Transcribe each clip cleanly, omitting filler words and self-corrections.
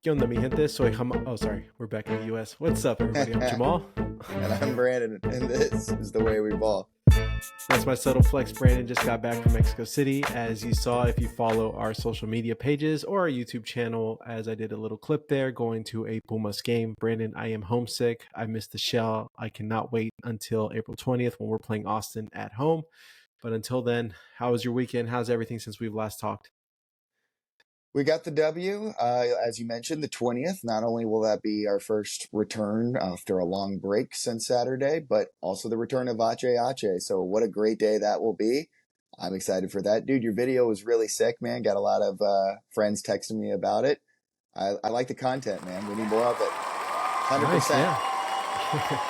¿Qué onda, mi gente? Oh, sorry. We're back in the US. What's up, everybody? I'm And Jamal. I'm Brandon, and this is the way we ball. That's my subtle flex. Brandon just got back from Mexico City. As you saw, if you follow our social media pages or our YouTube channel, as I did a little clip there going to a Pumas game. Brandon, I am homesick. I missed the shell. I cannot wait until April 20th when we're playing Austin at home. But until then, how was your weekend? How's everything since we've last talked? We got the W, as you mentioned, the 20th. Not only will that be our first return after a long break since Saturday, but also the return of Ache Ache. So what a great day that will be. I'm excited for that. Dude, your video was really sick, man. Got a lot of friends texting me about it. I like the content, man. We need more of it. 100%. Nice, yeah.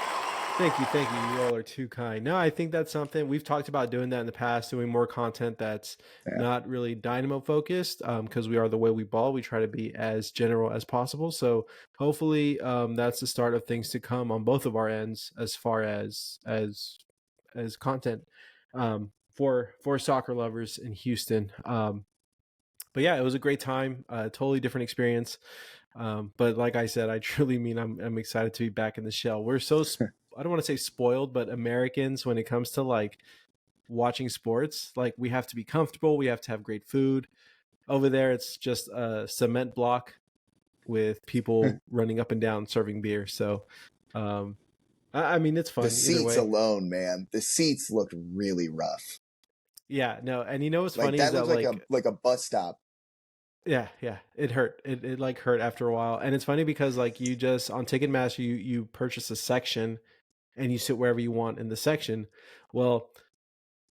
Thank you. You all are too kind. No, I think that's something we've talked about doing that in the past, doing more content that's not really Dynamo focused, because we are the way we ball. We try to be as general as possible. So hopefully, that's the start of things to come on both of our ends as far as content, for soccer lovers in Houston. But yeah, it was a great time. Totally different experience. But like I said, I truly mean I'm excited to be back in the shell. We're so I don't want to say spoiled, but Americans, when it comes to like watching sports, like we have to be comfortable. We have to have great food. Over there, it's just a cement block with people running up and down serving beer. So, I mean, it's fun. The Either seats way. alone, man. The seats looked really rough. Yeah, no. And you know what's Like funny that is that looked like a bus stop. Yeah, it hurt. It like hurt after a while. And it's funny because like you just on Ticketmaster you purchase a section and you sit wherever you want in the section. Well,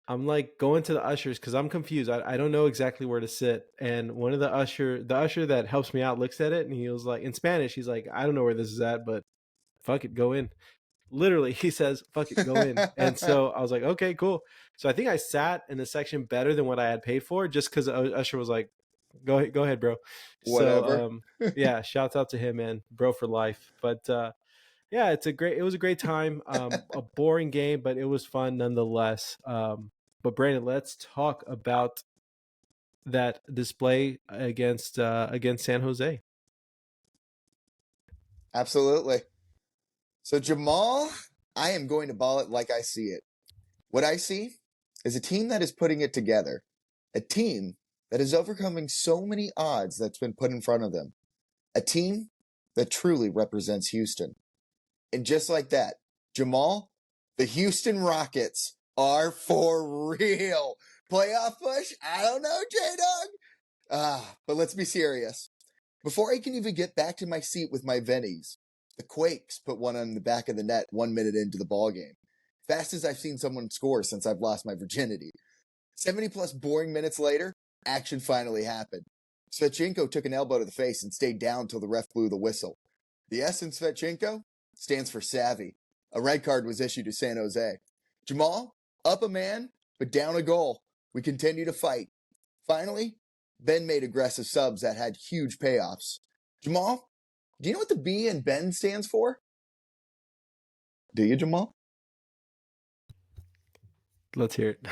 I'm like going to the ushers because I'm confused. I don't know exactly where to sit. And one of the usher that helps me out looks at it and he was like in Spanish, he's like, I don't know where this is at, but fuck it, go in. Literally, he says, fuck it, go in. And so I was like, okay, cool. So I think I sat in the section better than what I had paid for just because usher was like, go ahead, bro. Whatever. So yeah, shouts out to him, man, bro for life. But yeah, it was a great time. A boring game, but it was fun nonetheless. But Brandon, let's talk about that display against San Jose. Absolutely. So Jamal, I am going to ball it like I see it. What I see is a team that is putting it together. A team that is overcoming so many odds that's been put in front of them. A team that truly represents Houston. And just like that, Jamal, the Houston Rockets are for real. Playoff push? I don't know, J-Dog. But let's be serious. Before I can even get back to my seat with my Vennies, the Quakes put one on the back of the net 1 minute into the ball game. Fast as I've seen someone score since I've lost my virginity. 70 plus boring minutes later, action finally happened. Svetchenko took an elbow to the face and stayed down till the ref blew the whistle. The S in Svetchenko stands for savvy. A red card was issued to San Jose. Jamal, up a man, but down a goal. We continue to fight. Finally, Ben made aggressive subs that had huge payoffs. Jamal, do you know what the B in Ben stands for? Do you, Jamal? Let's hear it.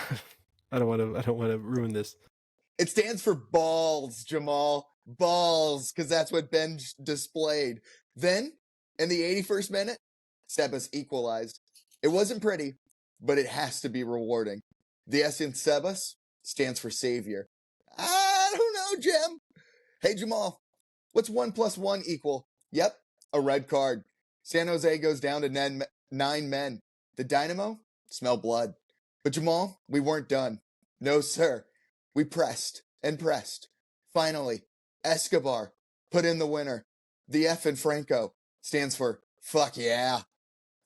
I don't want to ruin this. It stands for balls, Jamal. Balls, because that's what Ben displayed. Then, in the 81st minute, Sebas equalized. It wasn't pretty, but it has to be rewarding. The S in Sebas stands for savior. I don't know, Jim. Hey, Jamal, what's 1 + 1 equal? Yep, a red card. San Jose goes down to 9 men. The Dynamo smell blood. But Jamal, we weren't done. No, sir. We pressed and pressed. Finally, Escobar put in the winner. The F in Franco stands for fuck yeah.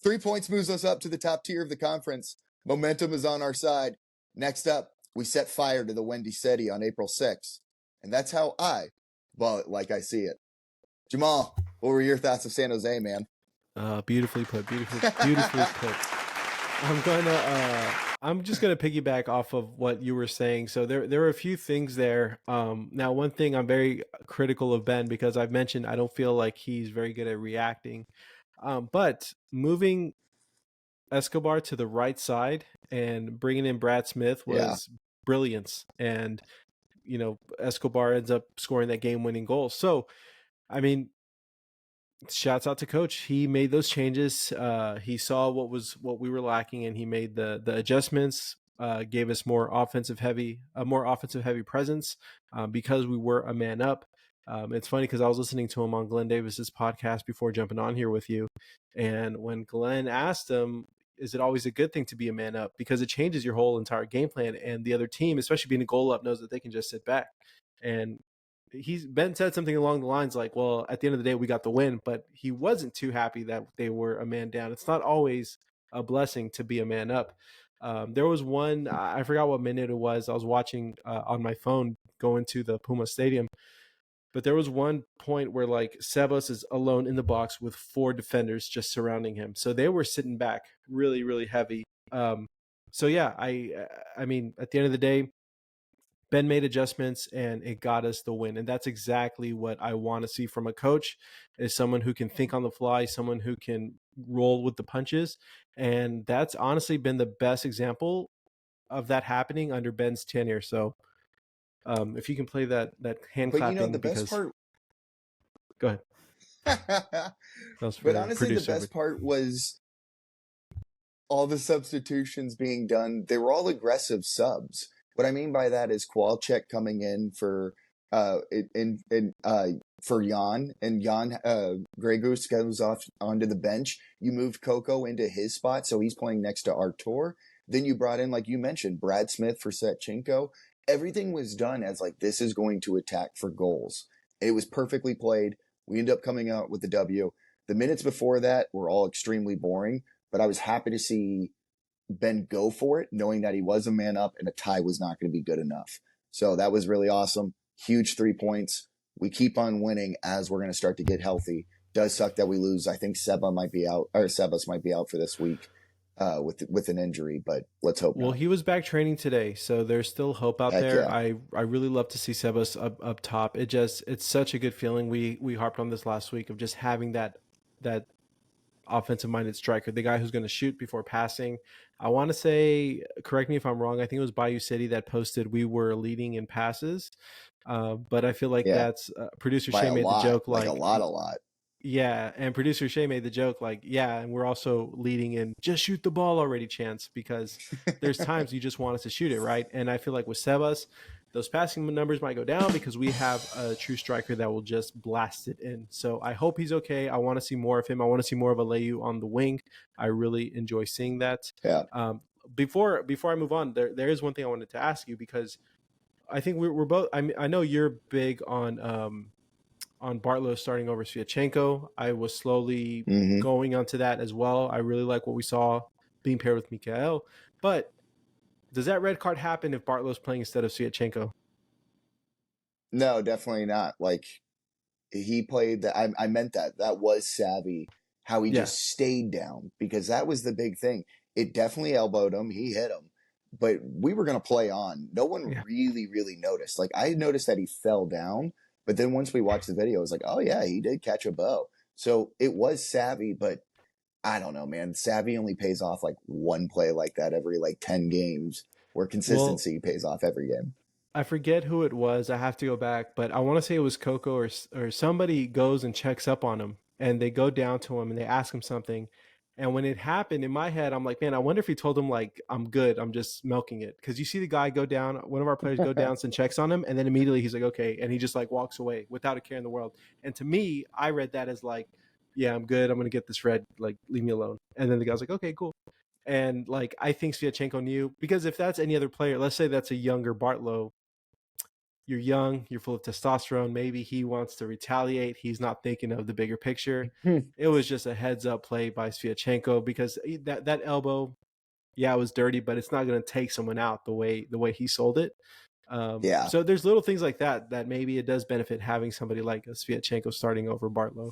3 points moves us up to the top tier of the conference. Momentum is on our side. Next up, we set fire to the Windy City on April 6th. And that's how I ball it like I see it. Jamal, what were your thoughts of San Jose, man? Beautifully put. Beautifully put. I'm just gonna piggyback off of what you were saying. So there are a few things there. Now one thing I'm very critical of Ben because I've mentioned I don't feel like he's very good at reacting. But moving Escobar to the right side and bringing in Brad Smith was brilliance. And Escobar ends up scoring that game-winning goal. So I mean, shouts out to coach. He made those changes. He saw what we were lacking, and he made the adjustments. Gave us a more offensive heavy presence because we were a man up. It's funny because I was listening to him on Glenn Davis's podcast before jumping on here with you, and when Glenn asked him, "Is it always a good thing to be a man up?" Because it changes your whole entire game plan, and the other team, especially being a goal up, knows that they can just sit back. And Ben said something along the lines like, "Well, at the end of the day, we got the win," but he wasn't too happy that they were a man down. It's not always a blessing to be a man up. There was one, I forgot what minute it was. I was watching on my phone going to the Puma Stadium, but there was one point where like Sebas is alone in the box with four defenders just surrounding him, so they were sitting back really, really heavy. So yeah, I mean, at the end of the day, Ben made adjustments and it got us the win. And that's exactly what I want to see from a coach, is someone who can think on the fly, someone who can roll with the punches. And that's honestly been the best example of that happening under Ben's tenure. So if you can play that hand But you know, clapping, the best because part, go ahead. That was for but the honestly, the producer. best part was all the substitutions being done. They were all aggressive subs. What I mean by that is Kowalczyk coming in for for Jan, and Jan Grey Goose goes off onto the bench. You moved Coco into his spot, so he's playing next to Artur. Then you brought in, like you mentioned, Brad Smith for Setchenko. Everything was done as like, this is going to attack for goals. It was perfectly played. We ended up coming out with the W. The minutes before that were all extremely boring, but I was happy to see Ben go for it, knowing that he was a man up and a tie was not going to be good enough. So that was really awesome. Huge 3 points. We keep on winning as we're going to start to get healthy. Does suck that we lose. I think Sebas might be out for this week with an injury, but let's hope Well, not. he was back training today, so there's still hope out Heck there. yeah. I really love to see Sebas up top. It's such a good feeling. We harped on this last week of just having that offensive minded striker, the guy who's going to shoot before passing. I want to say, correct me if I'm wrong, I think it was Bayou City that posted we were leading in passes. But I feel like Yeah. that's producer By Shay a made the lot, joke like like, a lot. yeah, and producer Shay made the joke like, yeah, and we're also leading in just shoot the ball already chance, because there's times you just want us to shoot it, right? And I feel like with Sebas, those passing numbers might go down because we have a true striker that will just blast it in. So I hope he's okay. I want to see more of him. I want to see more of Aleyu on the wing. I really enjoy seeing that. Yeah. Before I move on, there is one thing I wanted to ask you, because I think we're both. I know you're big on Bartlow starting over Sviatchenko. I was slowly Mm-hmm. going onto that as well. I really like what we saw being paired with Mikhail. But does that red card happen if Bartlow's playing instead of Sviatchenko? No, definitely not. Like, he played that. I meant that. That was savvy how he Yeah. just stayed down, because that was the big thing. It definitely elbowed him. He hit him, but we were going to play on. No one Yeah. really noticed. Like, I noticed that he fell down, but then once we watched the video, it was like, oh yeah, he did catch a bow. So it was savvy, but I don't know, man. Savvy only pays off like one play like that every like 10 games, where Well, consistency pays off every game. I forget who it was. I have to go back, but I want to say it was Coco, or somebody goes and checks up on him, and they go down to him and they ask him something. And when it happened in my head, I'm like, man, I wonder if he told him like, I'm good, I'm just milking it. Because you see the guy go down, one of our players go down and checks on him, and then immediately he's like, okay, and he just like walks away without a care in the world. And to me, I read that as like, yeah, I'm good, I'm gonna get this red, like leave me alone. And then the guy's like, okay, cool. And like I think Sviatchenko knew, because if that's any other player, let's say that's a younger Bartlow, you're young, you're full of testosterone. Maybe he wants to retaliate. He's not thinking of the bigger picture. It was just a heads up play by Sviatchenko, because that elbow, yeah, it was dirty, but it's not going to take someone out the way he sold it. Yeah. So there's little things like that maybe it does benefit having somebody like a Sviatchenko starting over Bartlow.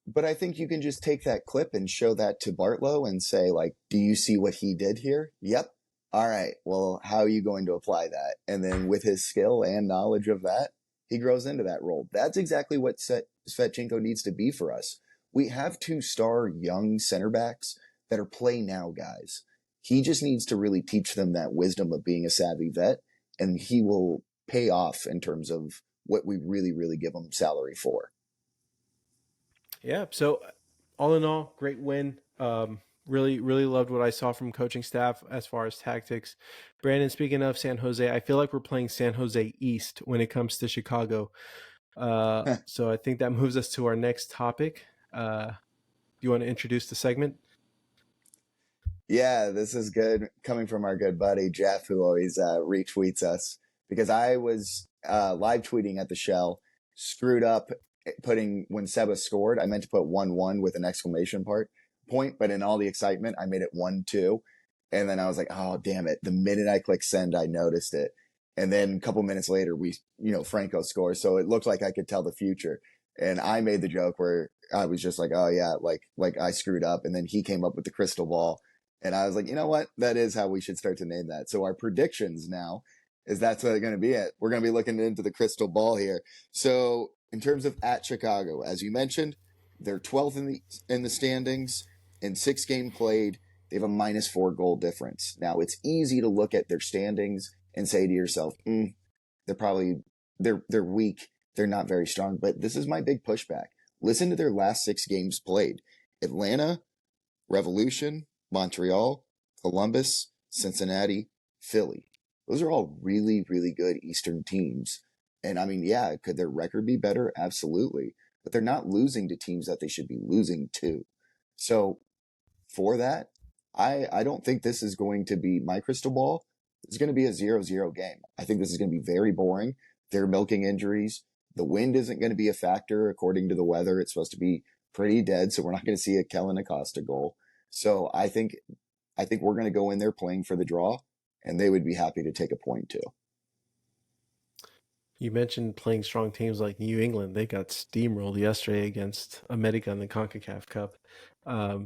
But I think you can just take that clip and show that to Bartlow and say, like, do you see what he did here? Yep. All right. Well, how are you going to apply that? And then with his skill and knowledge of that, he grows into that role. That's exactly what Svetchenko needs to be for us. We have 2-star young center backs that are play now guys. He just needs to really teach them that wisdom of being a savvy vet, and he will pay off in terms of what we really, really give them salary for. Yeah. So all in all, great win. Really, really loved what I saw from coaching staff as far as tactics. Brandon, speaking of San Jose, I feel like we're playing San Jose East when it comes to Chicago. So I think that moves us to our next topic. Do you want to introduce the segment? Yeah, this is good coming from our good buddy Jeff, who always retweets us because I was live tweeting at the Shell, screwed up putting when Seba scored. I meant to put 1-1 with an exclamation point, but in all the excitement, I made it 1-2. And then I was like, oh, damn it. The minute I clicked send, I noticed it. And then a couple minutes later, Franco scores. So it looked like I could tell the future. And I made the joke where I was just like, oh, yeah, like I screwed up. And then he came up with the crystal ball and I was like, you know what? That is how we should start to name that. So our predictions now is that's going to be it. We're going to be looking into the crystal ball here. So in terms of at Chicago, as you mentioned, they're 12th in the standings in 6 games played. They have a -4 goal difference. Now it's easy to look at their standings and say to yourself, they're weak. They're not very strong. But this is my big pushback. Listen to their last 6 games played. Atlanta, Revolution, Montreal, Columbus, Cincinnati, Philly. Those are all really, really good Eastern teams. And I mean, yeah, could their record be better? Absolutely. But they're not losing to teams that they should be losing to. So for that, I don't think this is going to be my crystal ball. It's going to be a 0-0 game. I think this is going to be very boring. They're milking injuries. The wind isn't going to be a factor according to the weather. It's supposed to be pretty dead, so we're not going to see a Kellen Acosta goal. So I think we're going to go in there playing for the draw, and they would be happy to take a point too. You mentioned playing strong teams like New England. They got steamrolled yesterday against America in the CONCACAF Cup. I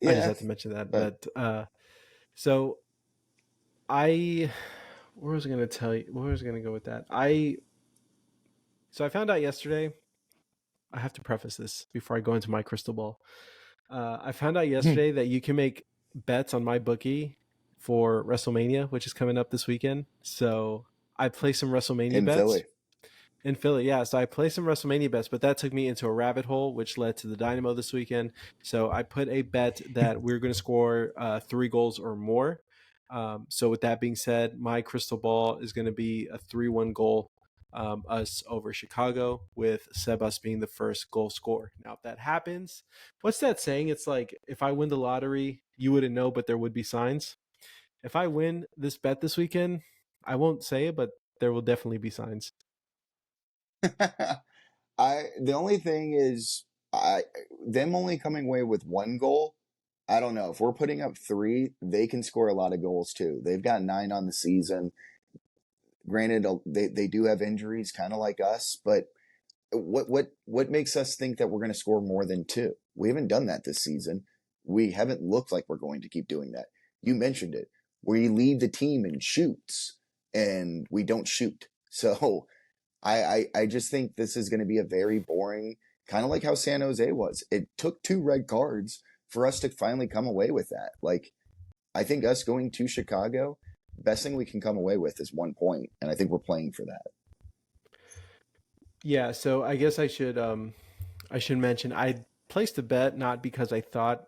just Yeah, had to mention that. but But so I, what was I going to tell you? Where was I going to go with that? So I found out yesterday. I have to preface this before I go into my crystal ball. I found out yesterday that you can make bets on my bookie for WrestleMania, which is coming up this weekend. So I play some WrestleMania in bets Philly. in Philly. Yeah, so I play some WrestleMania bets, but that took me into a rabbit hole, which led to the Dynamo this weekend. So I put a bet that we're going to score 3 goals or more. So with that being said, my crystal ball is going to be a 3-1 goal, us over Chicago, with Sebas being the first goal scorer. Now, if that happens, what's that saying? It's like, if I win the lottery, you wouldn't know, but there would be signs. If I win this bet this weekend, I won't say it, but there will definitely be signs. The only thing is them only coming away with 1 goal. I don't know. If we're putting up 3, they can score a lot of goals too. They've got 9 on the season. Granted, they do have injuries, kind of like us, but what makes us think that we're going to score more than 2? We haven't done that this season. We haven't looked like we're going to keep doing that. You mentioned it. We lead the team in shoots, and we don't shoot. So I just think this is going to be a very boring, kind of like how San Jose was. It took 2 red cards for us to finally come away with that. Like, I think us going to Chicago, best thing we can come away with is 1 point, and I think we're playing for that. Yeah, so I guess I should mention I placed a bet not because I thought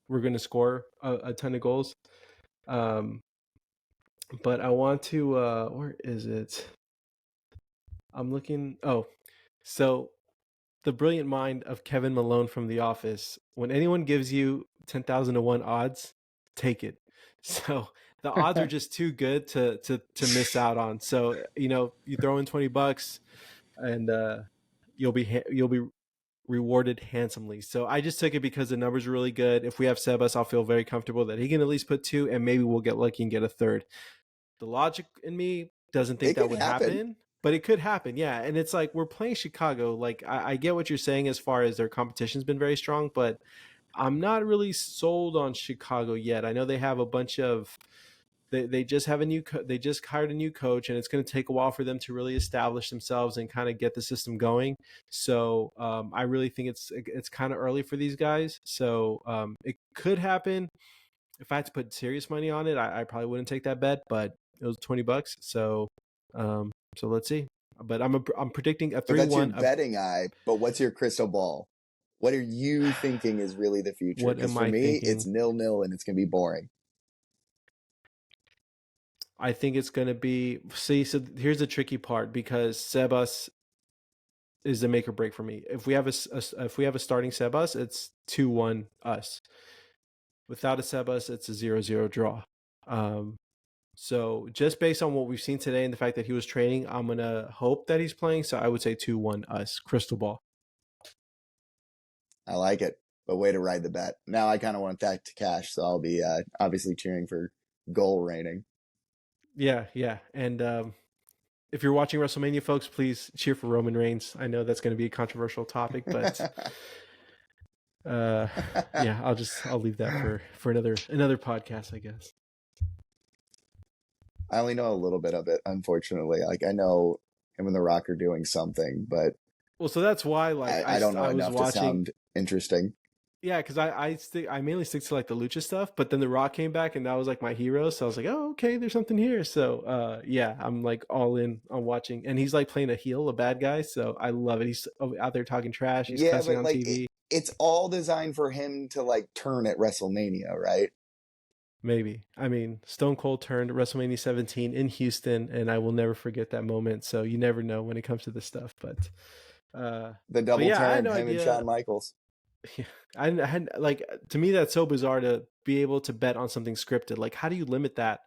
we're going to score a ton of goals, um, but I want to. Where is it? I'm looking. Oh, so the brilliant mind of Kevin Malone from The Office. When anyone gives you 10,000 to 1 odds, take it. So the odds are just too good to miss out on. So you throw in $20 and you'll be rewarded handsomely. So I just took it because the numbers are really good. If we have Sebas, I'll feel very comfortable that he can at least put 2, and maybe we'll get lucky and get a third. The logic in me doesn't think It that could would happen. happen, but it could happen. Yeah. And it's like, we're playing Chicago. Like, I get what you're saying as far as their competition's been very strong, but I'm not really sold on Chicago yet. I know they have a bunch of they just have they just hired a new coach, and it's going to take a while for them to really establish themselves and kind of get the system going. So I really think it's kind of early for these guys. So it could happen. If I had to put serious money on it, I probably wouldn't take that bet, but it was $20. So let's see. but I'm predicting a But that's your 3-1. betting eye. But what's your crystal ball? What are you thinking is really the future? What Because am for I me, thinking? it's 0-0 and it's going to be boring. I think it's going to be. See, so here's the tricky part because Sebas is the make or break for me. If we have a starting Sebas, it's 2-1 us. Without a Sebas, it's a 0-0 draw. So just based on what we've seen today and the fact that he was training, I'm gonna hope that he's playing. So I would say 2-1 us. Crystal ball. I like it. But way to ride the bet. Now I kind of want that to cash, so I'll be obviously cheering for goal rating. Yeah, yeah. And if you're watching WrestleMania, folks, please cheer for Roman Reigns. I know that's going to be a controversial topic, but yeah, I'll leave that for another podcast, I guess. I only know a little bit of it, unfortunately. Like I know him and The Rock are doing something, but Well, so that's why like I don't know I was enough to watching. sound interesting. Yeah, because I mainly stick to like the lucha stuff, but then The Rock came back and that was like my hero, so I was like, oh, okay, there's something here. So yeah, I'm like all in on watching, and he's like playing a heel, a bad guy, so I love it. He's out there talking trash, he's Yeah, cussing but on like TV. it's all designed for him to like turn at WrestleMania, right? Maybe. I mean, Stone Cold turned WrestleMania 17 in Houston, and I will never forget that moment. So you never know when it comes to this stuff, The but double yeah, I had turn, no him and idea. Shawn Michaels. Yeah, I had like to me that's so bizarre to be able to bet on something scripted. Like, how do you limit that?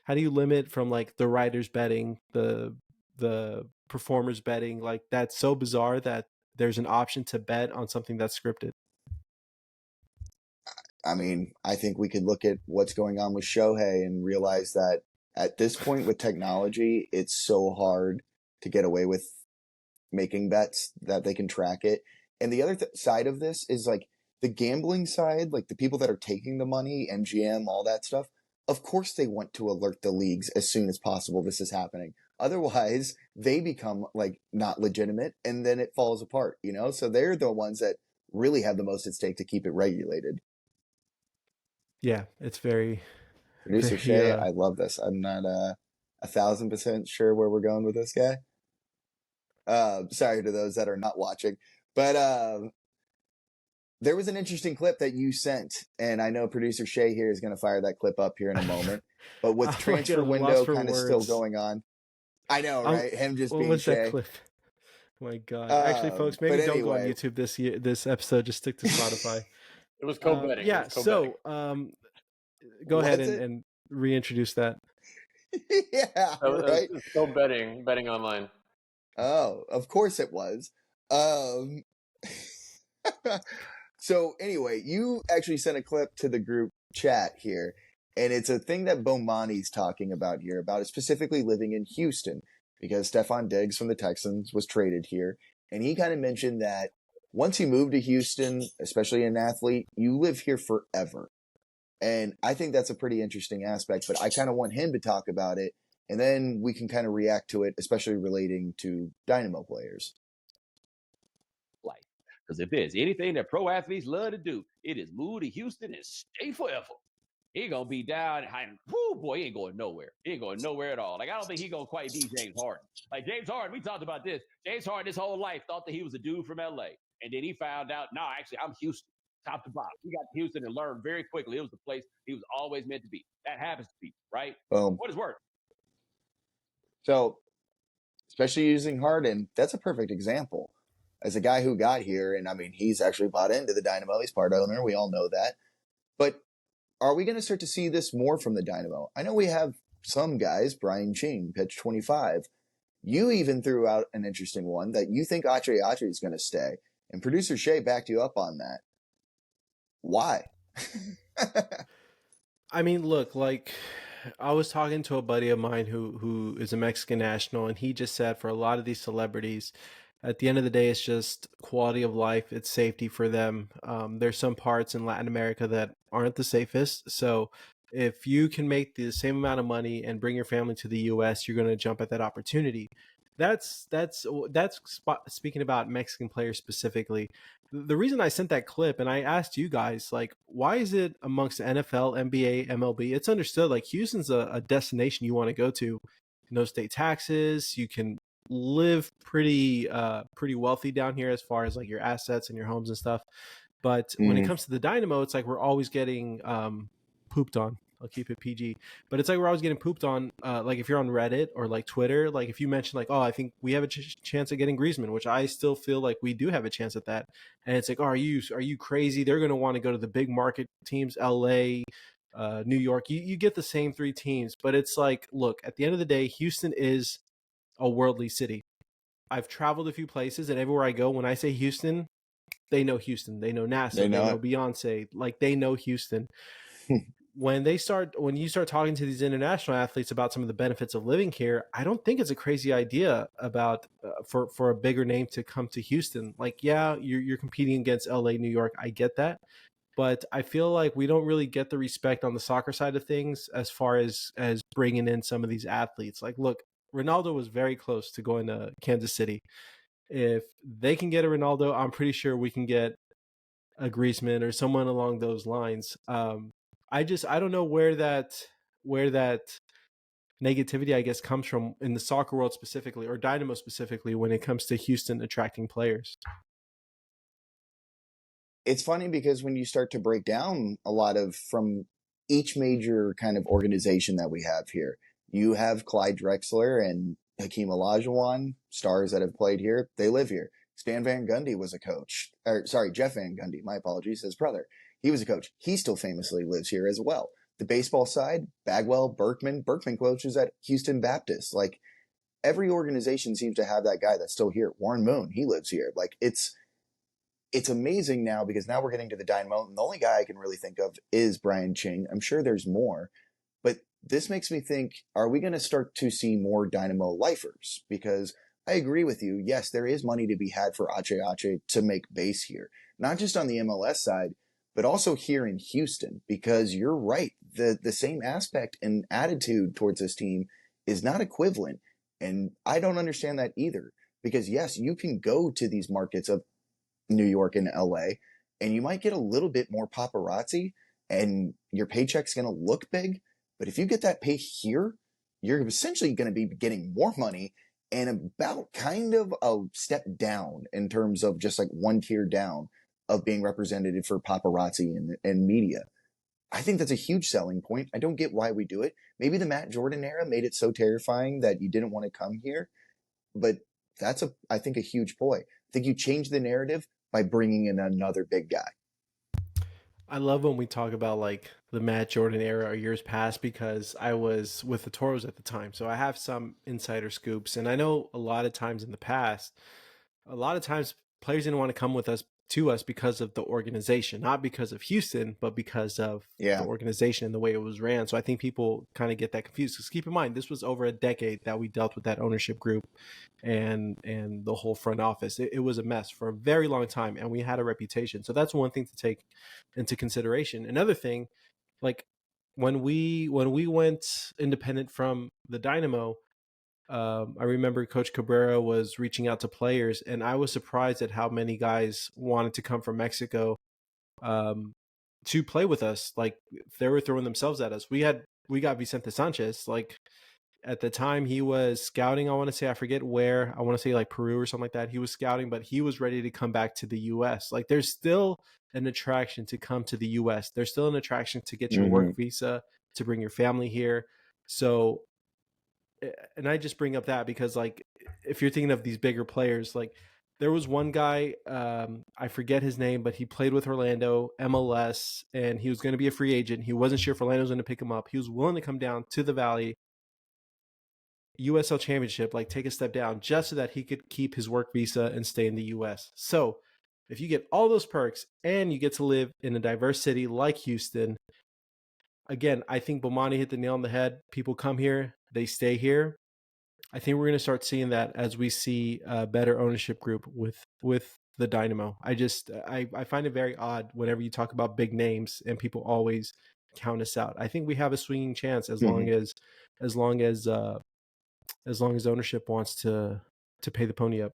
How do you limit from like the writers betting, the performers betting? Like, that's so bizarre that there's an option to bet on something that's scripted. I mean, I think we could look at what's going on with Shohei and realize that at this point with technology, it's so hard to get away with making bets that they can track it. And the other side of this is like the gambling side, like the people that are taking the money, MGM, all that stuff. Of course, they want to alert the leagues as soon as possible this is happening. Otherwise, they become like not legitimate and then it falls apart, you know? So they're the ones that really have the most at stake to keep it regulated. Yeah, it's very, Producer very. Shay, I love this. I'm not 1,000% sure where we're going with this guy. Sorry to those that are not watching, but there was an interesting clip that you sent, and I know producer Shay here is going to fire that clip up here in a moment. But with I'm like at transfer a loss window for kind of still words. going on, I know, right? Him just What being was that Shay. clip? Oh my God! Actually, folks, maybe But don't go on anyway, YouTube this episode. Just stick to Spotify. It was co-betting. Yeah. It was co-betting. So go ahead and reintroduce that. Yeah, So right. it's betting online. Oh, of course it was. So anyway, you actually sent a clip to the group chat here, and it's a thing that Bomani's talking about here, about specifically living in Houston, because Stefan Diggs from the Texans was traded here, and he kind of mentioned that once you move to Houston, especially an athlete, you live here forever. And I think that's a pretty interesting aspect, but I kind of want him to talk about it, and then we can kind of react to it, especially relating to Dynamo players. Life. Because if there's anything that pro athletes love to do, it is move to Houston and stay forever. He ain't gonna be down and boy, he ain't going nowhere. He ain't going nowhere at all. Like, I don't think he gonna quite be James Harden. Like James Harden, we talked about this. James Harden his whole life thought that he was a dude from LA. And then he found out, no, actually, I'm Houston, top to bottom. He got to Houston and learned very quickly it was the place he was always meant to be. That happens to people, right? Boom. What is work? So, especially using Harden, that's a perfect example. As a guy who got here, and I mean, he's actually bought into the Dynamo. He's part owner. We all know that. But are we going to start to see this more from the Dynamo? I know we have some guys, Brian Ching, pitch 25. You even threw out an interesting one that you think Atre is going to stay. And producer Shay backed you up on that. Why? I mean, look, like I was talking to a buddy of mine who is a Mexican national, and he just said for a lot of these celebrities, at the end of the day, it's just quality of life. It's safety for them. There's some parts in Latin America that aren't the safest. So if you can make the same amount of money and bring your family to the U.S., you're going to jump at that opportunity. That's speaking about Mexican players specifically. The reason I sent that clip and I asked you guys, like, why is it amongst NFL, NBA, MLB? It's understood like Houston's a destination you want to go to. No state taxes. You can live pretty wealthy down here as far as like your assets and your homes and stuff. But when it comes to the Dynamo, it's like we're always getting pooped on. I'll keep it PG, but it's like we're always getting pooped on. Like if you're on Reddit or like Twitter, like if you mention like, oh, I think we have a chance of getting Griezmann, which I still feel like we do have a chance at that. And it's like, oh, are you crazy? They're going to want to go to the big market teams, LA, New York. You get the same three teams, but it's like, look, at the end of the day, Houston is a worldly city. I've traveled a few places, and everywhere I go, when I say Houston, they know Houston. They know NASA. They know Beyonce. Like they know Houston. When you start talking to these international athletes about some of the benefits of living here, I don't think it's a crazy idea about for a bigger name to come to Houston. Like, yeah, you're competing against LA, New York. I get that, but I feel like we don't really get the respect on the soccer side of things as far as bringing in some of these athletes. Like, look, Ronaldo was very close to going to Kansas City. If they can get a Ronaldo, I'm pretty sure we can get a Griezmann or someone along those lines. I don't know where that negativity, I guess, comes from in the soccer world specifically, or Dynamo specifically, when it comes to Houston attracting players. It's funny because when you start to break down a lot of from each major kind of organization that we have here, you have Clyde Drexler and Hakeem Olajuwon, stars that have played here. They live here. Stan Van Gundy was a coach. Jeff Van Gundy, my apologies, his brother. He was a coach. He still famously lives here as well. The baseball side, Bagwell, Berkman coaches at Houston Baptist. Like every organization seems to have that guy that's still here. Warren Moon, he lives here. Like it's amazing now because now we're getting to the Dynamo, and the only guy I can really think of is Brian Ching. I'm sure there's more, but this makes me think, are we going to start to see more Dynamo lifers? Because I agree with you. Yes, there is money to be had for Ache to make base here, not just on the MLS side, but also here in Houston, because you're right. The same aspect and attitude towards this team is not equivalent. And I don't understand that either, because yes, you can go to these markets of New York and LA, and you might get a little bit more paparazzi and your paycheck's going to look big. But if you get that pay here, you're essentially going to be getting more money and about kind of a step down in terms of just like one tier down of being represented for paparazzi and media. I think that's a huge selling point. I don't get why we do it. Maybe the Matt Jordan era made it so terrifying that you didn't want to come here, but that's I think a huge ploy. I think you change the narrative by bringing in another big guy. I love when we talk about like the Matt Jordan era or years past, because I was with the Toros at the time. So I have some insider scoops, and I know a lot of times in the past, a lot of times players didn't want to come to us because of the organization, not because of Houston, but because of the organization and the way it was ran. So I think people kind of get that confused, because keep in mind, this was over a decade that we dealt with that ownership group and the whole front office. It was a mess for a very long time, and we had a reputation. So that's one thing to take into consideration. Another thing, like when we went independent from the Dynamo, I remember Coach Cabrera was reaching out to players, and I was surprised at how many guys wanted to come from Mexico to play with us. Like they were throwing themselves at us. We got Vicente Sanchez. Like at the time he was scouting, I forget where, I want to say like Peru or something like that. He was scouting, but he was ready to come back to the US. Like there's still an attraction to come to the US. There's still an attraction to get your work visa, to bring your family here. So, and I just bring up that because like, if you're thinking of these bigger players, like there was one guy, I forget his name, but he played with Orlando, MLS, and he was going to be a free agent. He wasn't sure if Orlando was going to pick him up. He was willing to come down to the Valley, USL Championship, like take a step down just so that he could keep his work visa and stay in the US. So if you get all those perks and you get to live in a diverse city like Houston, again, I think Bomani hit the nail on the head. People come here, they stay here. I think we're going to start seeing that as we see a better ownership group with the Dynamo. I find it very odd whenever you talk about big names and people always count us out. I think we have a swinging chance as long as ownership wants to pay the pony up.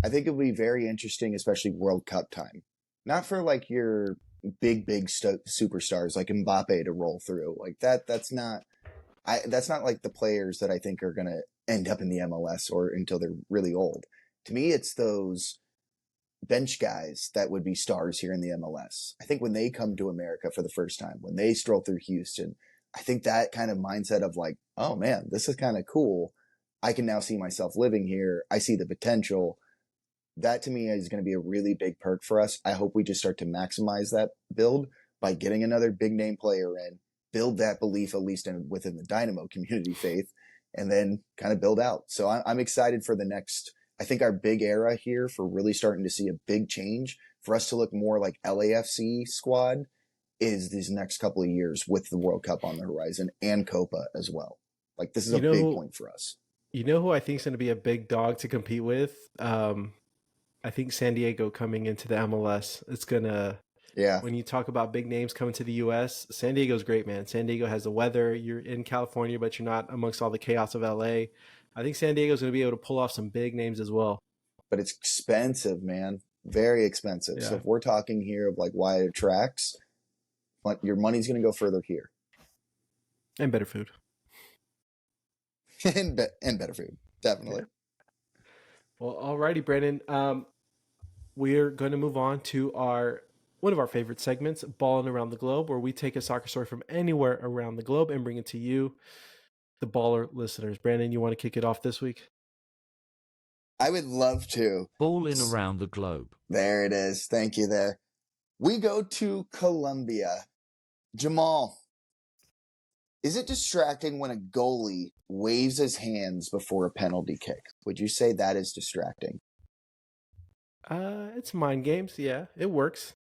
I think it'll be very interesting, especially World Cup time. Not for like your big superstars like Mbappe to roll through like that. That's not like the players that I think are going to end up in the MLS or until they're really old. To me, it's those bench guys that would be stars here in the MLS. I think when they come to America for the first time, when they stroll through Houston, I think that kind of mindset of like, oh man, this is kind of cool. I can now see myself living here. I see the potential. That to me is going to be a really big perk for us. I hope we just start to maximize that build by getting another big name player in, build that belief, at least within the Dynamo community faith, and then kind of build out. So I'm excited for the next, I think our big era here for really starting to see a big change for us to look more like LAFC squad is these next couple of years with the World Cup on the horizon and Copa as well. Like this is a big point for us. You know who I think is going to be a big dog to compete with? I think San Diego coming into the MLS. It's going to, when you talk about big names coming to the US, San Diego's great, man. San Diego has the weather. You're in California, but you're not amongst all the chaos of LA. I think San Diego's going to be able to pull off some big names as well. But it's expensive, man. Very expensive. Yeah. So if we're talking here of like why it attracts, your money's going to go further here. And better food. and better food. Definitely. Yeah. Well, alrighty, Brandon. We're going to move on to one of our favorite segments, Balling Around the Globe, where we take a soccer story from anywhere around the globe and bring it to you, the baller listeners. Brandon, you want to kick it off this week? I would love to. Balling Around the Globe. There it is. Thank you there. We go to Colombia. Jamal, is it distracting when a goalie waves his hands before a penalty kick? Would you say that is distracting? It's mind games. Yeah, it works.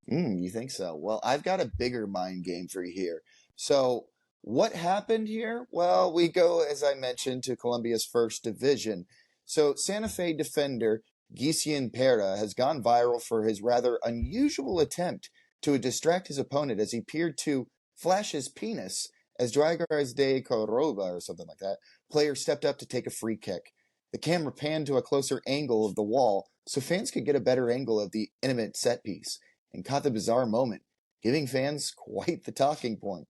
You think so? Well, I've got a bigger mind game for you here. So what happened here? Well, we go, as I mentioned, to Colombia's first division. So Santa Fe defender Gician Pera has gone viral for his rather unusual attempt to distract his opponent as he appeared to flash his penis as Dragars de Coroba or something like that player stepped up to take a free kick. The camera panned to a closer angle of the wall so fans could get a better angle of the intimate set piece and caught the bizarre moment, giving fans quite the talking point.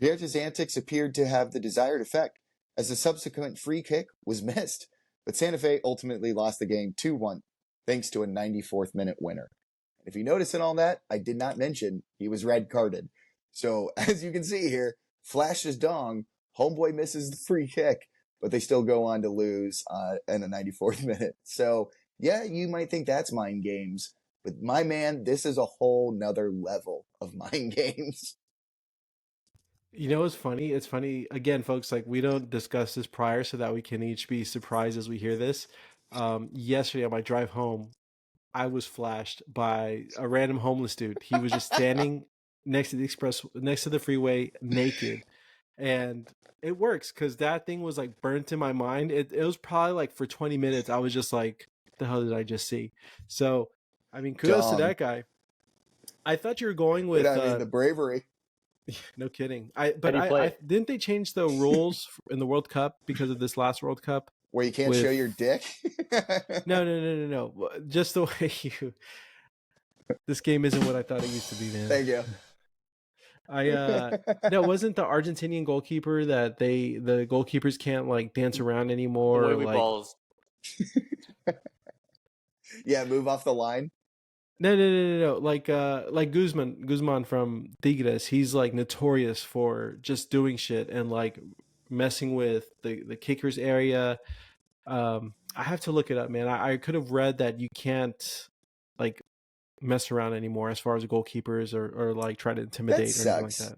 Pierre's antics appeared to have the desired effect as the subsequent free kick was missed, but Santa Fe ultimately lost the game 2-1 thanks to a 94th minute winner. If you notice in all that, I did not mention he was red carded. So as you can see here, flashed his dong, homeboy misses the free kick, but they still go on to lose in the 94th minute. So yeah, you might think that's mind games, but my man, this is a whole nother level of mind games. You know what's funny? It's funny, again, folks, like we don't discuss this prior so that we can each be surprised as we hear this. Yesterday on my drive home, I was flashed by a random homeless dude. He was just standing next to the freeway, naked. And it works because that thing was like burnt in my mind. It was probably like for 20 minutes, I was just like, the hell did I just see? So, I mean, kudos to that guy. I thought you were going with the bravery. No kidding. Didn't they change the rules in the World Cup because of this last World Cup? Where you can't show your dick? No. Just the way you... This game isn't what I thought it used to be, man. Thank you. No, wasn't the Argentinian goalkeeper that the goalkeepers can't like dance around anymore? The way we balls. Yeah, move off the line. No. Like Guzman from Tigres, he's like notorious for just doing shit and like messing with the kickers area. I have to look it up, man. I could have read that you can't like mess around anymore as far as goalkeepers or like try to intimidate or anything like that.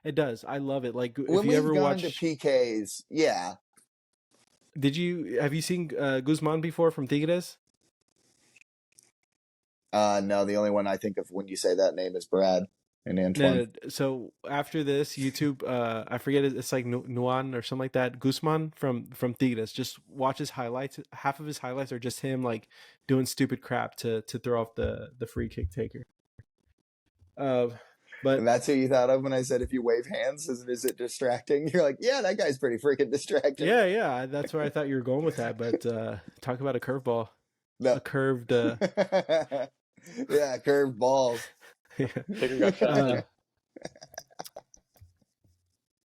It does. I love it. Like when if you ever watch to PKs, yeah. Have you seen Guzman before from Tigres? No, the only one I think of when you say that name is Brad and Antoine. No. So after this, YouTube, I forget it's like Nuan or something like that. Guzman from Tigres. Just watch his highlights. Half of his highlights are just him like doing stupid crap to throw off the free kick taker. But and that's who you thought of when I said if you wave hands, is it distracting? You're like, yeah, that guy's pretty freaking distracting. Yeah. That's where I thought you were going with that. But talk about a curveball. No. A curved. Yeah, curved balls.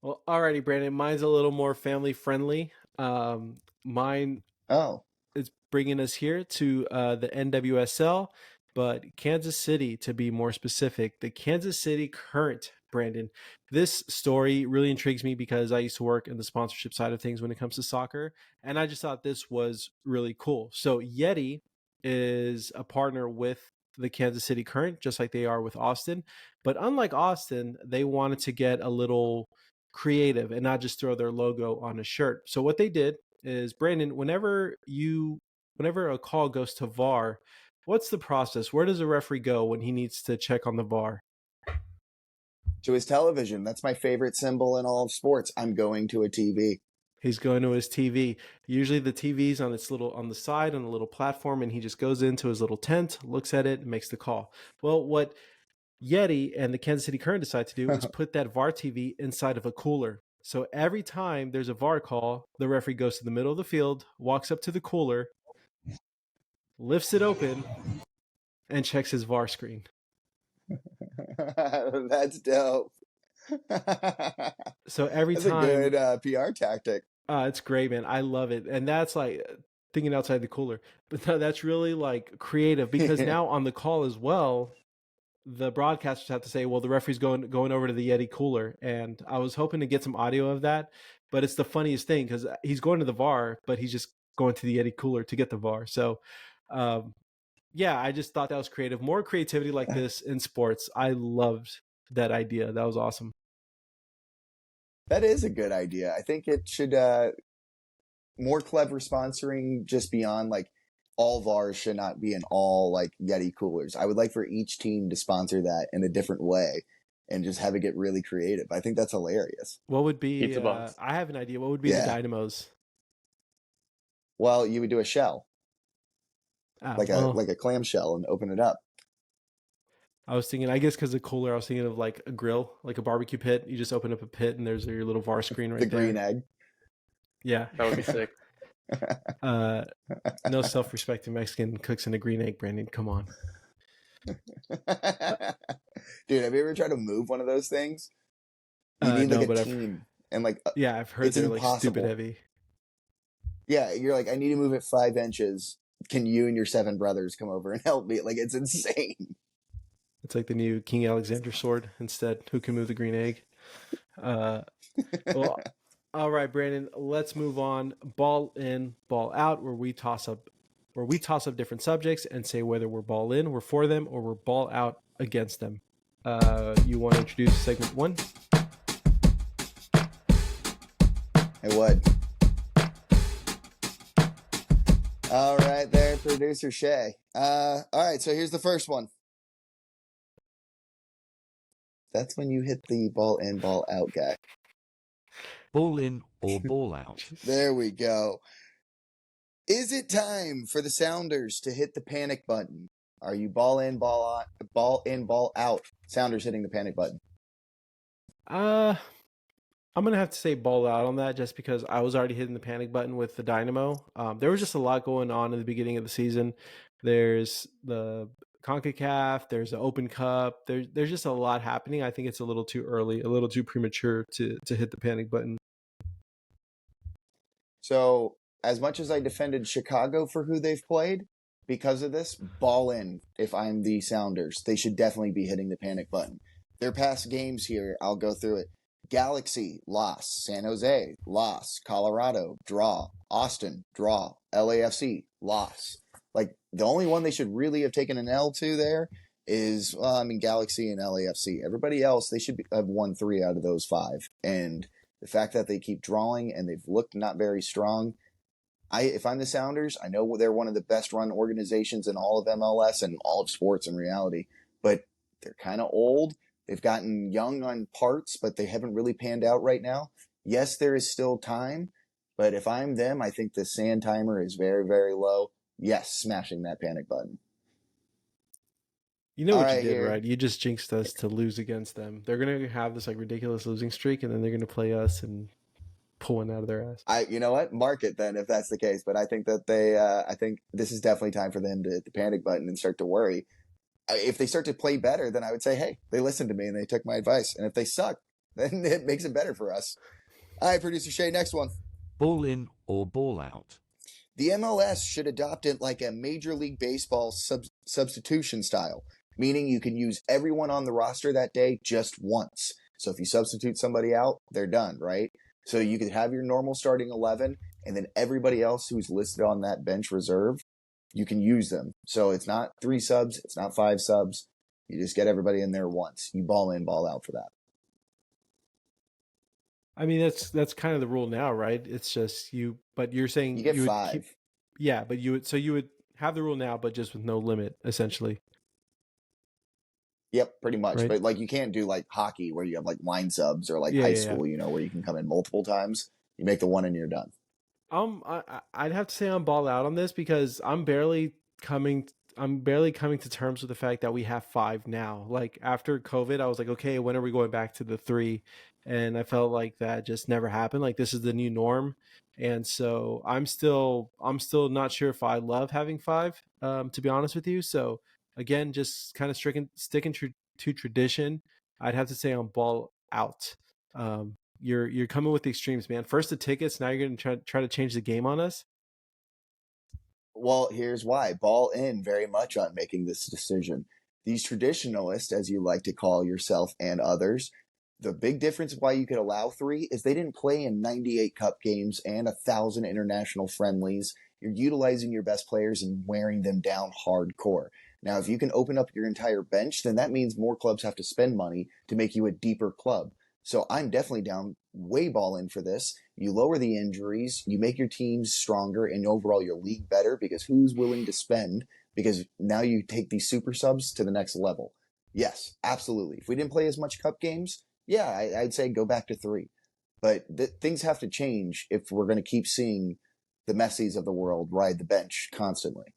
Well, Well, alrighty, Brandon. Mine's a little more family friendly. Mine Oh, is bringing us here to the NWSL, but Kansas City, to be more specific, the Kansas City Current, Brandon. This story really intrigues me because I used to work in the sponsorship side of things when it comes to soccer, and I just thought this was really cool. So Yeti is a partner with the Kansas City Current, just like they are with Austin. But unlike Austin, they wanted to get a little creative and not just throw their logo on a shirt. So what they did is, Brandon, whenever a call goes to VAR, what's the process? Where does a referee go when he needs to check on the VAR? to his television. That's my favorite symbol in all of sports. I'm going to a TV. He's going to his TV. Usually the TV's on the side on a little platform, and he just goes into his little tent, looks at it, and makes the call. Well, what Yeti and the Kansas City Current decide to do is put that VAR TV inside of a cooler. So every time there's a VAR call, the referee goes to the middle of the field, walks up to the cooler, lifts it open, and checks his VAR screen. That's dope. So every That's time, a good PR tactic. it's great, man. I love it, and that's like thinking outside the cooler. But no, that's really like creative because now on the call as well, the broadcasters have to say, "Well, the referee's going over to the Yeti cooler," and I was hoping to get some audio of that, but it's the funniest thing because he's going to the VAR, but he's just going to the Yeti cooler to get the VAR. So, yeah, I just thought that was creative. More creativity like this in sports. I loved that idea. That was awesome. That is a good idea. I think it should more clever sponsoring just beyond like all VARs should not be in all like Yeti coolers. I would like for each team to sponsor that in a different way and just have it get really creative. I think that's hilarious. What would be? Pizza box. I have an idea. What would be Yeah. the Dynamos? Well, you would do a shell, like Well, a clamshell, and open it up. I was thinking, I guess because the cooler, I was thinking of like a grill, like a barbecue pit. You just open up a pit and there's your little VAR screen right The there. green egg. Yeah. That would be sick. No self-respecting Mexican cooks in a green egg, Brandon. Come on. Dude, have you ever tried to move one of those things? You need No, like but a team. And like, yeah, I've heard It's they're like stupid impossible. heavy. yeah, you're like, I need to move it 5 inches. Can you and your 7 brothers come over and help me? Like, it's insane. It's like the new King Alexander sword instead. Who can move the green egg? Well, all right, Brandon. Let's move on. Ball in, ball out, where we toss up different subjects and say whether we're ball in, we're for them, or we're ball out against them. You want to introduce segment 1? I would. All right, there, producer Shay. All right, so here's the first one. That's when you hit the ball in, ball out guy. Ball in or ball out. There we go. Is it time for the Sounders to hit the panic button? Are you ball in, ball out, ball in, ball out? Sounders hitting the panic button. I'm gonna have to say ball out on that just because I was already hitting the panic button with the Dynamo. There was just a lot going on in the beginning of the season. There's the CONCACAF, there's the Open Cup. There's just a lot happening. I think it's a little too early, a little too premature to hit the panic button. So, as much as I defended Chicago for who they've played, because of this, ball in if I'm the Sounders. They should definitely be hitting the panic button. Their past games here, I'll go through it. Galaxy, loss. San Jose, loss. Colorado, draw. Austin, draw. LAFC, loss. Like, the only one they should really have taken an L to there is, Galaxy and LAFC. Everybody else, they should have won 3 out of those 5. And the fact that they keep drawing and they've looked not very strong, if I'm the Sounders, I know they're one of the best run organizations in all of MLS and all of sports in reality, but they're kind of old. They've gotten young on parts, but they haven't really panned out right now. Yes, there is still time, but if I'm them, I think the sand timer is very, very low. Yes, smashing that panic button. You know All what you right, did, here. right? You just jinxed us to lose against them. They're gonna have this like ridiculous losing streak, and then they're gonna play us and pull one out of their ass. You know what? Mark it then if that's the case. But I think that I think this is definitely time for them to hit the panic button and start to worry. If they start to play better, then I would say, hey, they listened to me and they took my advice. And if they suck, then it makes it better for us. All right, producer Shay, next one. Ball in or ball out. The MLS should adopt it like a Major League Baseball substitution style, meaning you can use everyone on the roster that day just once. So if you substitute somebody out, they're done, right? So you could have your normal starting 11, and then everybody else who's listed on that bench reserve, you can use them. So it's not 3 subs, it's not 5 subs. You just get everybody in there once. You ball in, ball out for that. I mean, that's kind of the rule now, right? It's just but you're saying You get would 5. yeah, but you would have the rule now, but just with no limit, essentially. Yep, pretty much. Right. But like you can't do like hockey where you have like line subs or like Yeah, high yeah, school, where you can come in multiple times. You make the one and you're done. I'd have to say I'm ball out on this because I'm barely coming to terms with the fact that we have 5 now. Like after COVID, I was like, okay, when are we going back to the 3? And I felt like that just never happened. Like this is the new norm. And so I'm still not sure if I love having 5, to be honest with you. So again, just kind of sticking to tradition. I'd have to say I'm ball out. You're coming with the extremes, man. First the tickets, now you're going to try to change the game on us. Well, here's why. Ball in very much on making this decision. These traditionalists, as you like to call yourself and others, the big difference why you could allow 3 is they didn't play in 98 cup games and 1,000 international friendlies. You're utilizing your best players and wearing them down hardcore. Now, if you can open up your entire bench, then that means more clubs have to spend money to make you a deeper club. So I'm definitely down way ball in for this. You lower the injuries, you make your teams stronger, and overall your league better because who's willing to spend? Because now you take these super subs to the next level. Yes, absolutely. If we didn't play as much cup games, yeah, I'd say go back to 3. But things have to change if we're going to keep seeing the Messis of the world ride the bench constantly.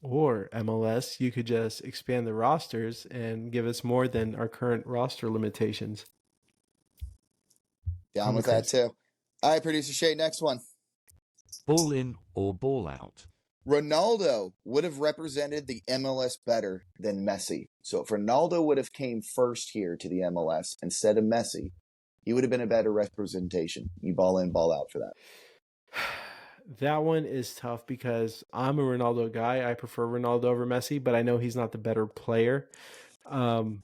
Or MLS, you could just expand the rosters and give us more than our current roster limitations. Down with that too. All right, producer Shay, next one. Ball in or ball out. Ronaldo would have represented the MLS better than Messi. So if Ronaldo would have came first here to the MLS instead of Messi, he would have been a better representation. You ball in, ball out for that. That one is tough because I'm a Ronaldo guy. I prefer Ronaldo over Messi, but I know he's not the better player. Man,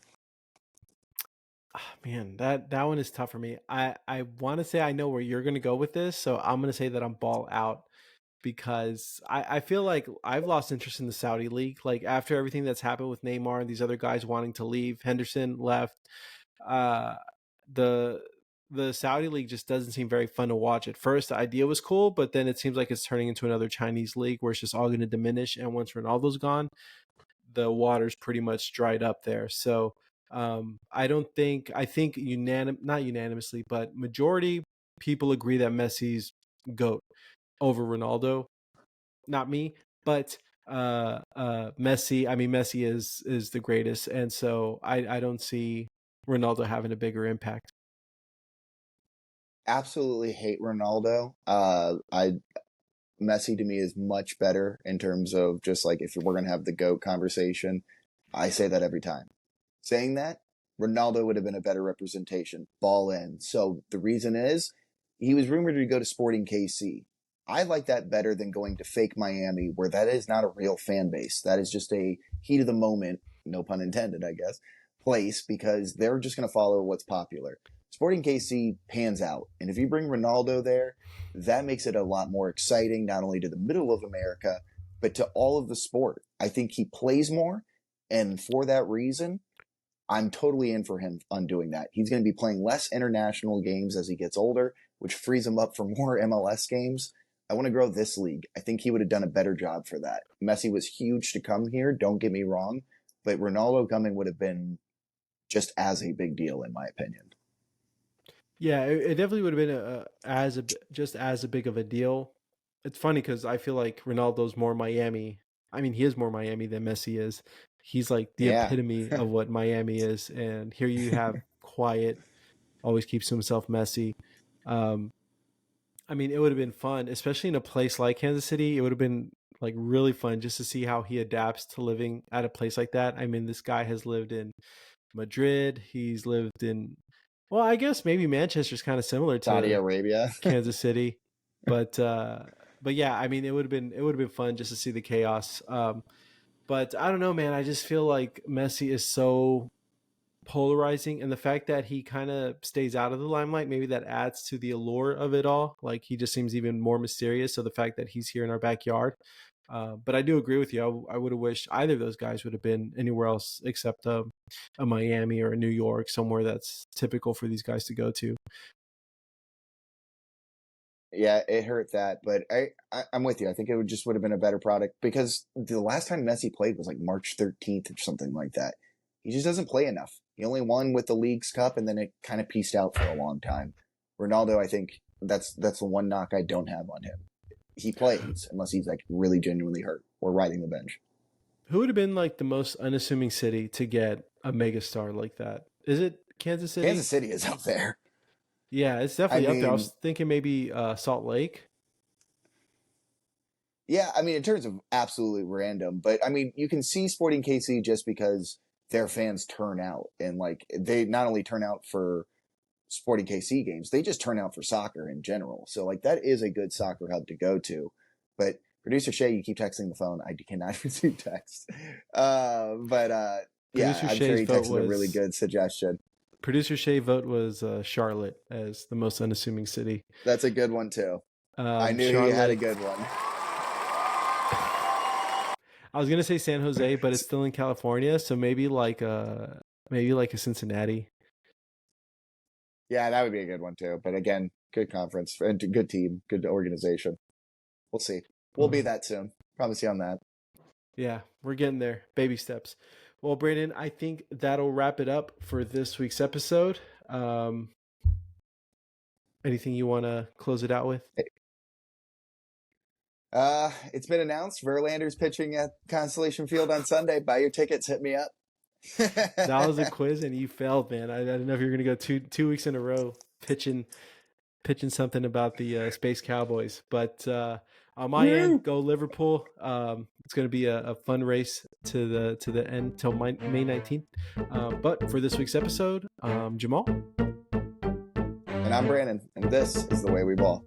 that one is tough for me. I want to say I know where you're going to go with this, so I'm going to say that I'm ball out because I feel like I've lost interest in the Saudi league. Like after everything that's happened with Neymar and these other guys wanting to leave, Henderson left. The Saudi league just doesn't seem very fun to watch. At first, the idea was cool, but then it seems like it's turning into another Chinese league where it's just all going to diminish. And once Ronaldo's gone, the water's pretty much dried up there. So I think not unanimously, but majority people agree that Messi's GOAT over Ronaldo. Not me, but Messi. I mean, Messi is the greatest, and so I don't see Ronaldo having a bigger impact. Absolutely hate Ronaldo. Messi to me is much better in terms of just like if we're going to have the GOAT conversation. I say that every time. Saying that, Ronaldo would have been a better representation. Ball in. So the reason is he was rumored to go to Sporting KC. I like that better than going to fake Miami, where that is not a real fan base. That is just a heat of the moment, no pun intended, I guess, place because they're just going to follow what's popular. Sporting KC pans out. And if you bring Ronaldo there, that makes it a lot more exciting, not only to the middle of America, but to all of the sport. I think he plays more. And for that reason, I'm totally in for him on doing that. He's going to be playing less international games as he gets older, which frees him up for more MLS games. I want to grow this league. I think he would have done a better job for that. Messi was huge to come here, don't get me wrong, but Ronaldo coming would have been just as a big deal, in my opinion. Yeah, it definitely would have been just as a big of a deal. It's funny because I feel like Ronaldo's more Miami. I mean, he is more Miami than Messi is. He's like the epitome of what Miami is, and here you have quiet, always keeps to himself Messi. I mean, it would have been fun, especially in a place like Kansas City. It would have been like really fun just to see how he adapts to living at a place like that. I mean, this guy has lived in Madrid. He's lived in, well, I guess maybe Manchester's kind of similar Saudi to Arabia. Kansas City, but yeah, I mean, it would have been fun just to see the chaos. But I don't know, man. I just feel like Messi is so polarizing, and the fact that he kind of stays out of the limelight, maybe that adds to the allure of it all. Like, he just seems even more mysterious. So the fact that he's here in our backyard, but I do agree with you. I would have wished either of those guys would have been anywhere else except a Miami or a New York, somewhere that's typical for these guys to go to. Yeah, it hurt that, but I'm with you. I think it would have been a better product because the last time Messi played was like March 13th or something like that. He just doesn't play enough. He only won with the Leagues Cup, and then it kind of pieced out for a long time. Ronaldo, I think that's the one knock I don't have on him. He plays unless he's like really genuinely hurt or riding the bench. Who would have been like the most unassuming city to get a megastar like that? Is it Kansas City? Kansas City is up there. Yeah, it's definitely up there. I mean- was thinking maybe Salt Lake. Yeah, I mean, in terms of absolutely random, but I mean, you can see Sporting KC just because their fans turn out, and like they not only turn out for Sporting KC games, they just turn out for soccer in general. So like that is a good soccer hub to go to. But producer Shay, you keep texting the phone. I cannot receive text. Yeah, Producer I'm sure Shay's he vote texted a really was- good suggestion. Producer Shay vote was Charlotte as the most unassuming city. That's a good one too. I knew Charlotte, he had a good one. I was gonna say San Jose, but it's still in California, so maybe like a Cincinnati. Yeah, that would be a good one too. But again, good conference and good team, good organization. We'll see. We'll be that soon. Promise you on that. Yeah, we're getting there. Baby steps. Well, Brandon, I think that'll wrap it up for this week's episode. Anything you want to close it out with? It's been announced. Verlander's pitching at Constellation Field on Sunday. Buy your tickets. Hit me up. That was a quiz, and you failed, man. I didn't know if you were gonna go two weeks in a row pitching something about the Space Cowboys. But on my end, go Liverpool. It's going to be a fun race to the end till May 19th. But for this week's episode, Jamal. And I'm Brandon, and this is The Way We Ball.